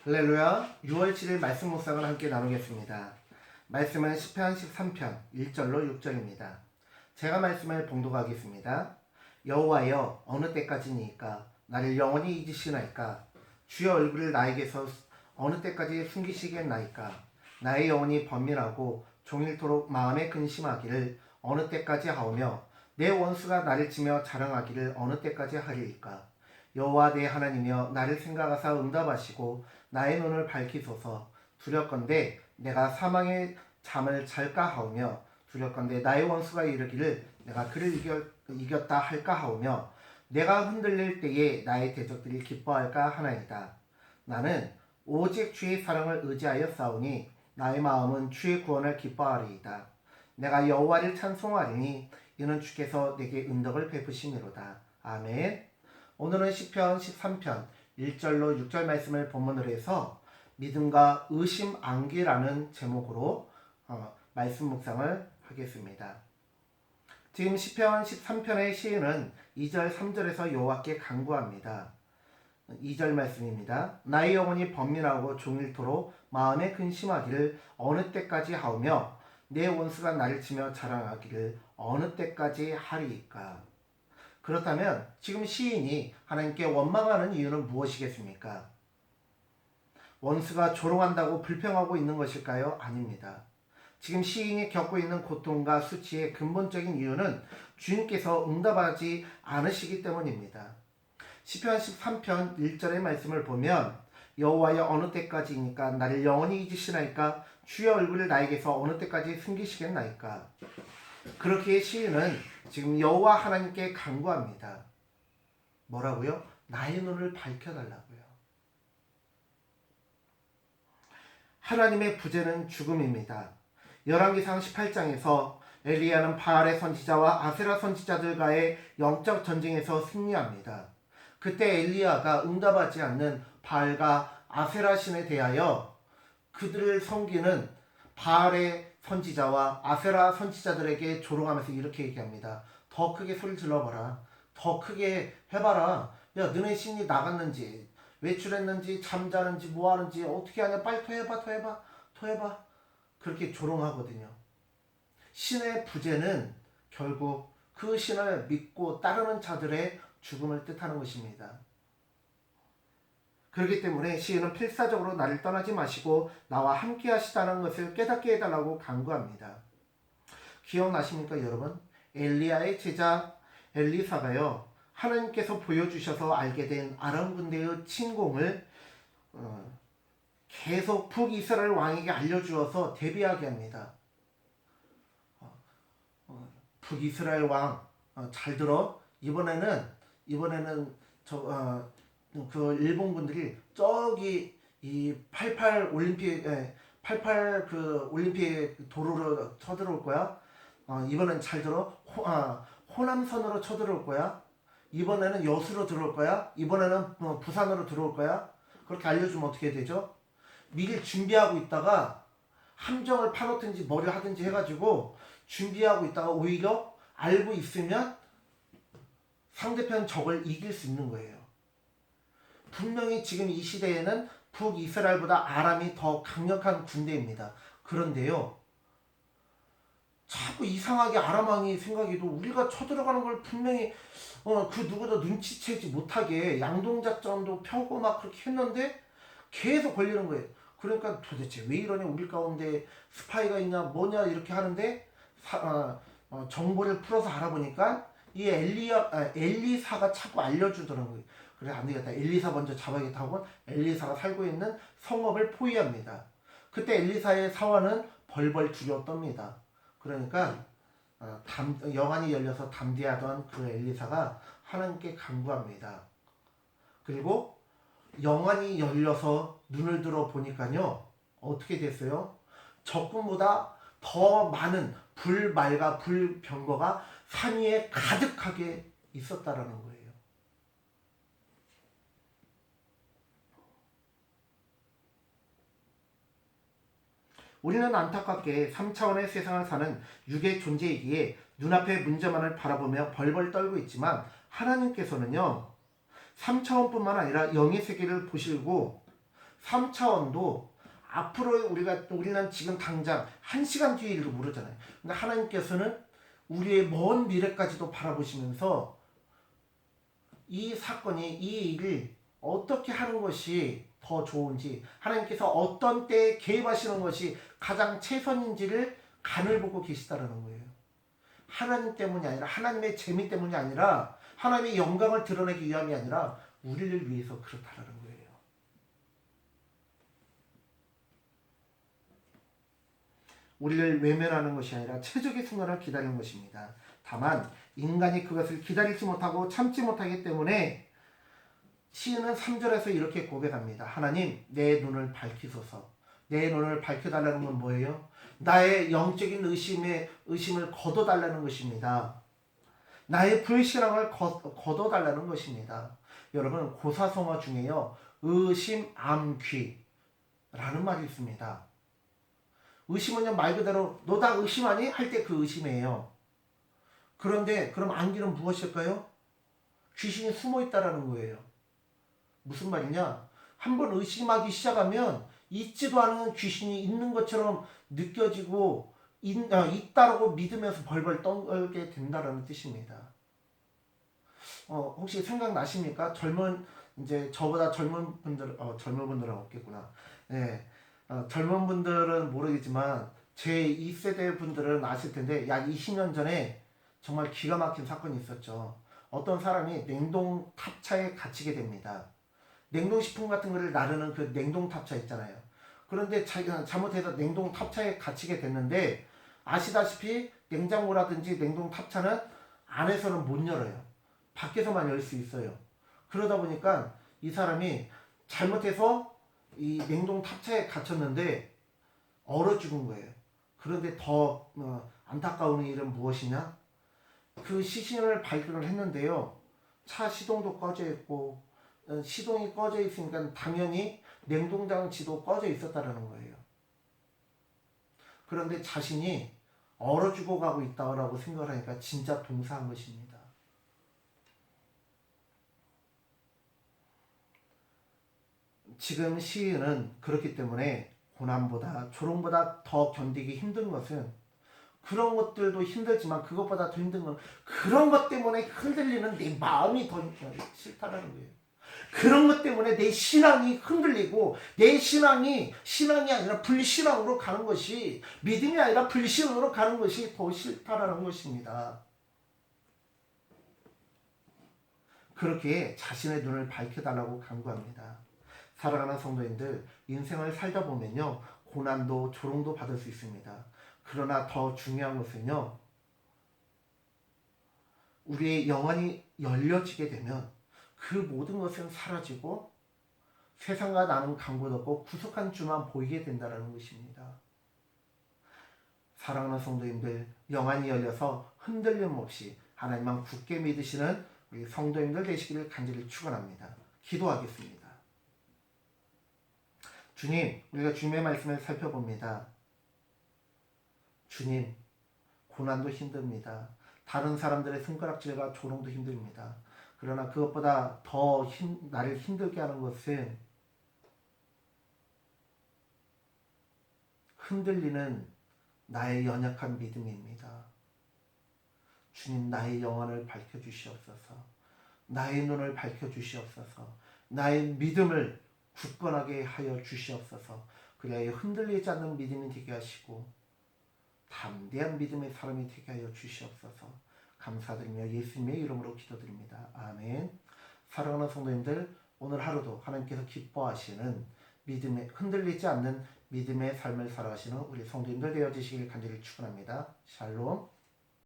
할렐루야. 6월 7일 말씀 묵상을 함께 나누겠습니다. 말씀은 시편 13편 1절로 6절입니다. 제가 말씀을 봉독하겠습니다. 여호와여, 어느 때까지니까 나를 영원히 잊으시나이까? 주의 얼굴을 나에게서 어느 때까지 숨기시겠나이까? 나의 영혼이 번민하고 종일토록 마음에 근심하기를 어느 때까지 하오며 내 원수가 나를 치며 자랑하기를 어느 때까지 하리이까? 여호와 내 하나님이여, 나를 생각하사 응답하시고 나의 눈을 밝히소서. 두렵건대 내가 사망의 잠을 잘까 하오며, 두렵건대 나의 원수가 이르기를 내가 그를 이겼다 할까 하오며, 내가 흔들릴 때에 나의 대적들이 기뻐할까 하나이다. 나는 오직 주의 사랑을 의지하여 싸우니 나의 마음은 주의 구원을 기뻐하리이다. 내가 여호와를 찬송하리니 이는 주께서 내게 은덕을 베푸심이로다. 아멘. 오늘은 시편 13편 1절로 6절 말씀을 본문으로 해서 믿음과 의심 안개라는 제목으로 말씀 묵상을 하겠습니다. 지금 시편 13편의 시인은 2절 3절에서 여호와께 간구합니다. 2절 말씀입니다. 나의 영혼이 번민하고 종일토록 마음에 근심하기를 어느 때까지 하오며 내 원수가 나를 치며 자랑하기를 어느 때까지 하리이까? 그렇다면 지금 시인이 하나님께 원망하는 이유는 무엇이겠습니까? 원수가 조롱한다고 불평하고 있는 것일까요? 아닙니다. 지금 시인이 겪고 있는 고통과 수치의 근본적인 이유는 주님께서 응답하지 않으시기 때문입니다. 시편 13편 1절의 말씀을 보면 여호와여, 어느 때까지니까 나를 영원히 잊으시나이까? 주의 얼굴을 나에게서 어느 때까지 숨기시겠나이까? 그렇게 시인은 지금 여호와 하나님께 간구합니다. 뭐라고요? 나의 눈을 밝혀달라고요. 하나님의 부재는 죽음입니다. 열왕기상 18장에서 엘리야는 바알의 선지자와 아세라 선지자들과의 영적 전쟁에서 승리합니다. 그때 엘리야가 응답하지 않는 바알과 아세라 신에 대하여 그들을 섬기는 바알의 선지자와 아세라 선지자들에게 조롱하면서 이렇게 얘기합니다. 더 크게 소리 질러봐라. 더 크게 해봐라. 야, 너네 신이 나갔는지, 외출했는지, 잠자는지, 뭐하는지 어떻게 하냐. 빨리 더 해봐. 그렇게 조롱하거든요. 신의 부재는 결국 그 신을 믿고 따르는 자들의 죽음을 뜻하는 것입니다. 그렇기 때문에 시인은 필사적으로 나를 떠나지 마시고 나와 함께 하시다는 것을 깨닫게 해달라고 간구합니다. 기억나십니까 여러분? 엘리야의 제자 엘리사가요, 하나님께서 보여주셔서 알게 된 아람 군대의 침공을 계속 북이스라엘 왕에게 알려주어서 대비하게 합니다. 북이스라엘 왕, 잘 들어. 이번에는 그 일본군들이 저기 이 88 올림픽 그 올림픽 도로로 쳐들어올 거야. 이번엔 잘 들어. 호남선으로 쳐들어올 거야. 이번에는 여수로 들어올 거야. 이번에는 부산으로 들어올 거야. 그렇게 알려주면 어떻게 되죠? 미리 준비하고 있다가 함정을 파놓든지 뭐를 하든지 해가지고 준비하고 있다가 오히려 알고 있으면 상대편 적을 이길 수 있는 거예요. 분명히 지금 이 시대에는 북이스라엘보다 아람이 더 강력한 군대입니다. 그런데요, 자꾸 이상하게 아람 왕이 생각해도 우리가 쳐들어가는 걸 분명히 그 누구도 눈치채지 못하게 양동작전도 펴고 막 그렇게 했는데 계속 걸리는 거예요. 그러니까 도대체 왜 이러냐, 우리 가운데 스파이가 있냐 뭐냐 이렇게 하는데 정보를 풀어서 알아보니까 이 엘리사가 자꾸 알려주더라고요. 그래, 안 되겠다. 엘리사 먼저 잡아야겠다 하고 엘리사가 살고 있는 성읍을 포위합니다. 그때 엘리사의 사환은 벌벌 두려워 떱니다. 그러니까 영안이 열려서 담대하던 그 엘리사가 하나님께 간구합니다. 그리고 영안이 열려서 눈을 들어 보니까요, 어떻게 됐어요? 적군보다 더 많은 불말과 불병거가 산 위에 가득하게 있었다라는 거예요. 우리는 안타깝게 3차원의 세상을 사는 육의 존재이기에 눈앞의 문제만을 바라보며 벌벌 떨고 있지만, 하나님께서는요 3차원뿐만 아니라 영의 세계를 보시고 3차원도 앞으로 우리는 지금 당장 1시간 뒤의 일도 모르잖아요. 근데 하나님께서는 우리의 먼 미래까지도 바라보시면서 이 사건이, 이 일을 어떻게 하는 것이 더 좋은지, 하나님께서 어떤 때에 개입하시는 것이 가장 최선인지를 간을 보고 계시다라는 거예요. 하나님 때문이 아니라, 하나님의 재미 때문이 아니라, 하나님의 영광을 드러내기 위함이 아니라 우리를 위해서 그렇다라는 거예요. 우리를 외면하는 것이 아니라 최적의 순간을 기다리는 것입니다. 다만 인간이 그것을 기다리지 못하고 참지 못하기 때문에 시인은 3절에서 이렇게 고백합니다. 하나님, 내 눈을 밝히소서. 내 눈을 밝혀달라는 건 뭐예요? 나의 영적인 의심을 거둬달라는 것입니다. 나의 불신앙을 거둬달라는 것입니다. 여러분, 고사성어 중에요, 의심암귀라는 말이 있습니다. 의심은요, 말 그대로 너 다 의심하니? 할 때 그 의심이에요. 그런데 그럼 암기는 무엇일까요? 귀신이 숨어 있다라는 거예요. 무슨 말이냐? 한번 의심하기 시작하면 있지도 않은 귀신이 있는 것처럼 느껴지고 있다라고 믿으면서 벌벌 떨게 된다라는 뜻입니다. 혹시 생각나십니까? 이제 저보다 젊은 분들은 없겠구나. 네. 젊은 분들은 모르겠지만 제 2세대 분들은 아실 텐데 약 20년 전에 정말 기가 막힌 사건이 있었죠. 어떤 사람이 냉동 탑차에 갇히게 됩니다. 냉동식품 같은 거를 나르는 그 냉동 탑차 있잖아요. 그런데 자기가 잘못해서 냉동 탑차에 갇히게 됐는데, 아시다시피 냉장고라든지 냉동 탑차는 안에서는 못 열어요. 밖에서만 열 수 있어요. 그러다 보니까 이 사람이 잘못해서 이 냉동 탑차에 갇혔는데 얼어 죽은 거예요. 그런데 더 안타까운 일은 무엇이냐? 그 시신을 발견을 했는데요. 차 시동도 꺼져 있고, 시동이 꺼져 있으니까 당연히 냉동장치도 꺼져 있었다라는 거예요. 그런데 자신이 얼어 죽어가고 있다고 생각을 하니까 진짜 동사한 것입니다. 지금 시인은 그렇기 때문에 고난보다 조롱보다 더 견디기 힘든 것은, 그런 것들도 힘들지만 그것보다 더 힘든 건 그런 것 때문에 흔들리는 내 마음이 더 싫다라는 거예요. 그런 것 때문에 내 신앙이 흔들리고, 내 신앙이 아니라 불신앙으로 가는 것이, 믿음이 아니라 불신앙으로 가는 것이 더 싫다라는 것입니다. 그렇게 자신의 눈을 밝혀달라고 간구합니다. 사랑하는 성도님들, 인생을 살다 보면요, 고난도 조롱도 받을 수 있습니다. 그러나 더 중요한 것은요, 우리의 영안이 열려지게 되면 그 모든 것은 사라지고 세상과 나는 강도 없고 구속한 주만 보이게 된다는 것입니다. 사랑하는 성도님들, 영안이 열려서 흔들림 없이 하나님만 굳게 믿으시는 우리 성도님들 되시기를 간절히 축원합니다. 기도하겠습니다. 주님, 우리가 주님의 말씀을 살펴봅니다. 주님, 고난도 힘듭니다. 다른 사람들의 손가락질과 조롱도 힘듭니다. 그러나 그것보다 더 나를 힘들게 하는 것은 흔들리는 나의 연약한 믿음입니다. 주님, 나의 영혼을 밝혀주시옵소서. 나의 눈을 밝혀주시옵소서. 나의 믿음을 굳건하게 하여 주시옵소서. 그래야 흔들리지 않는 믿음이 되게 하시고 담대한 믿음의 사람이 되게 하여 주시옵소서. 감사드리며 예수님의 이름으로 기도드립니다. 아멘. 사랑하는 성도님들, 오늘 하루도 하나님께서 기뻐하시는 믿음에 흔들리지 않는 믿음의 삶을 살아가시는 우리 성도님들 되어지시길 간절히 축원합니다. 샬롬.